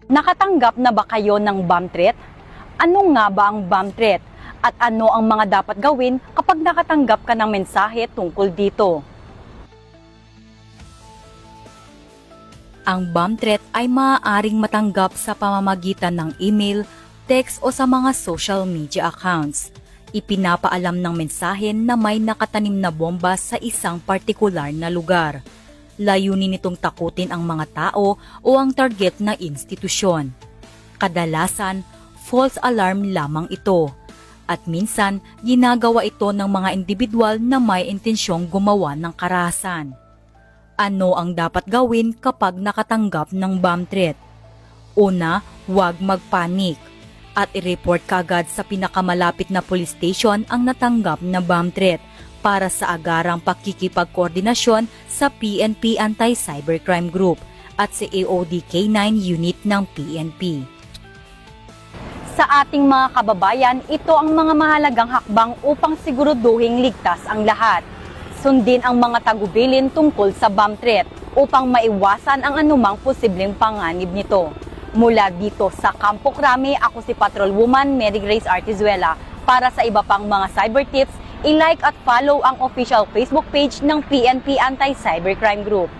Nakatanggap na ba kayo ng bomb threat? Ano nga ba ang bomb threat? At ano ang mga dapat gawin kapag nakatanggap ka ng mensahe tungkol dito? Ang bomb threat ay maaaring matanggap sa pamamagitan ng email, text o sa mga social media accounts. Ipinapaalam ng mensahe na may nakatanim na bomba sa isang partikular na lugar. Layunin nitong takutin ang mga tao o ang target na institusyon. Kadalasan, false alarm lamang ito. At minsan, ginagawa ito ng mga individual na may intensyong gumawa ng karahasan. Ano ang dapat gawin kapag nakatanggap ng bomb threat? Una, huwag magpanik at i-report kaagad sa pinakamalapit na police station ang natanggap na bomb threat para sa agarang pakikipagkoordinasyon sa PNP Anti-Cybercrime Group at sa AOD K9 unit ng PNP. Sa ating mga kababayan, ito ang mga mahalagang hakbang upang siguraduhing ligtas ang lahat. Sundin ang mga tagubilin tungkol sa bomb threat upang maiwasan ang anumang posibleng panganib nito. Mula dito sa Campo Crame, ako si Patrolwoman Mary Grace Artizuela. Para sa iba pang mga cyber tips, i-like at follow ang official Facebook page ng PNP Anti-Cybercrime Group.